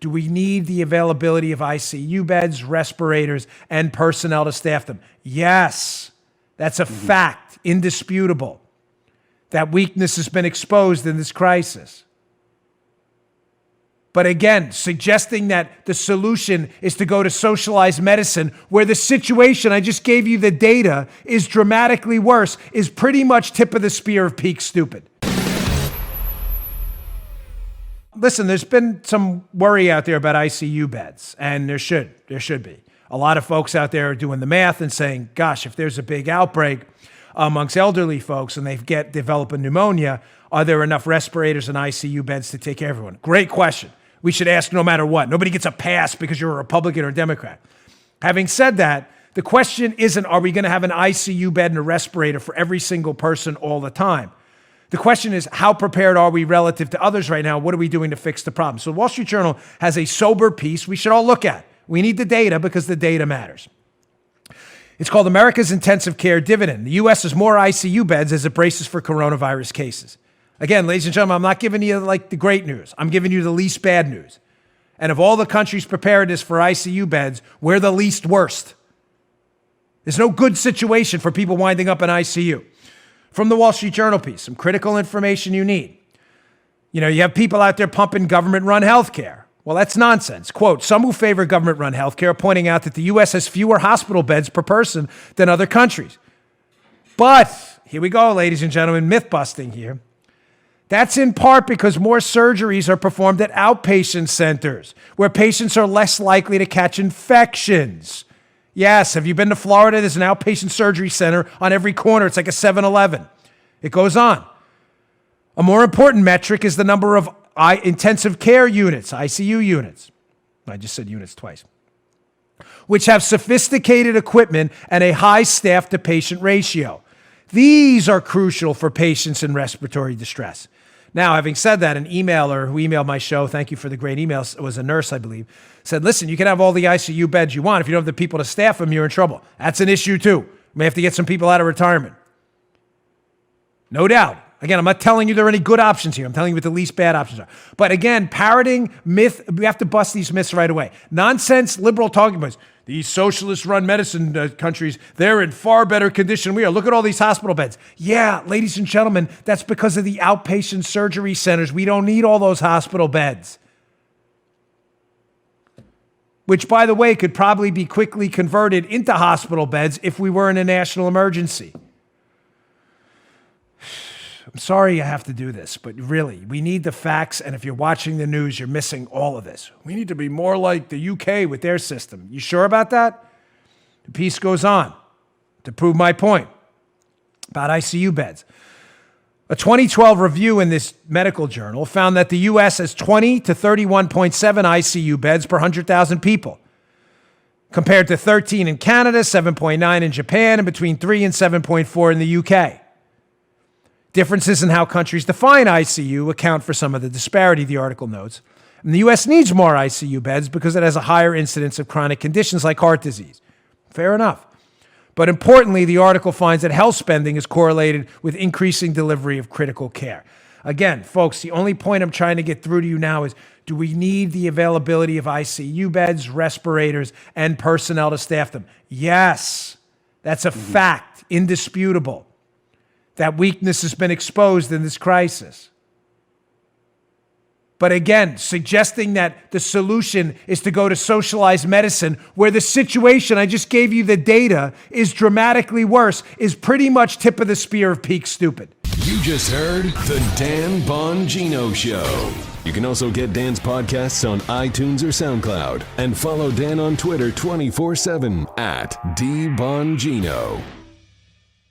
do we need the availability of ICU beds, respirators, and personnel to staff them? Yes, that's a fact, indisputable. That weakness has been exposed in this crisis. But again, suggesting that the solution is to go to socialized medicine, where the situation, I just gave you the data, is dramatically worse, is pretty much tip of the spear of peak stupid. Listen, there's been some worry out there about ICU beds, and there should be. A lot of folks out there are doing the math and saying, gosh, if there's a big outbreak amongst elderly folks and they develop a pneumonia, are there enough respirators and ICU beds to take care of everyone? Great question. We should ask no matter what. Nobody gets a pass because you're a Republican or a Democrat. Having said that, the question isn't, are we going to have an ICU bed and a respirator for every single person all the time? The question is, how prepared are we relative to others right now? What are we doing to fix the problem? So the Wall Street Journal has a sober piece we should all look at. We need the data because the data matters. It's called America's Intensive Care Dividend. The U.S. has more ICU beds as it braces for coronavirus cases. Again, ladies and gentlemen, I'm not giving you like the great news. I'm giving you the least bad news. And of all the countries' preparedness for ICU beds, we're the least worst. There's no good situation for people winding up in ICU. From the Wall Street Journal piece, some critical information you need. You have people out there pumping government-run healthcare. Well, that's nonsense. Quote, some who favor government-run healthcare are pointing out that the U.S. has fewer hospital beds per person than other countries. But, here we go, ladies and gentlemen, myth-busting here. That's in part because more surgeries are performed at outpatient centers, where patients are less likely to catch infections. Yes, have you been to Florida? There's an outpatient surgery center on every corner. It's like a 7-Eleven. It goes on. A more important metric is the number of intensive care units, ICU units. I just said units twice. Which have sophisticated equipment and a high staff-to-patient ratio. These are crucial for patients in respiratory distress. Now, having said that, an emailer who emailed my show, thank you for the great email, it was a nurse, I believe, said, listen, you can have all the ICU beds you want. If you don't have the people to staff them, you're in trouble. That's an issue too. You may have to get some people out of retirement. No doubt. Again, I'm not telling you there are any good options here. I'm telling you what the least bad options are. But again, parroting myth, we have to bust these myths right away. Nonsense, liberal talking points. These socialist-run medicine countries, they're in far better condition than we are. Look at all these hospital beds. Yeah, ladies and gentlemen, that's because of the outpatient surgery centers. We don't need all those hospital beds. Which, by the way, could probably be quickly converted into hospital beds if we were in a national emergency. I'm sorry I have to do this, but really, we need the facts, and if you're watching the news, you're missing all of this. We need to be more like the UK with their system. You sure about that? The piece goes on to prove my point about ICU beds. A 2012 review in this medical journal found that the U.S. has 20 to 31.7 ICU beds per 100,000 people, compared to 13 in Canada, 7.9 in Japan, and between 3 and 7.4 in the UK. Differences in how countries define ICU account for some of the disparity, the article notes. And the U.S. needs more ICU beds because it has a higher incidence of chronic conditions like heart disease. Fair enough. But importantly, the article finds that health spending is correlated with increasing delivery of critical care. Again, folks, the only point I'm trying to get through to you now is, do we need the availability of ICU beds, respirators, and personnel to staff them? Yes, that's a fact, indisputable. That weakness has been exposed in this crisis. But again, suggesting that the solution is to go to socialized medicine, where the situation, I just gave you the data, is dramatically worse, is pretty much tip of the spear of peak stupid. You just heard The Dan Bongino Show. You can also get Dan's podcasts on iTunes or SoundCloud. And follow Dan on Twitter 24/7 @DBongino.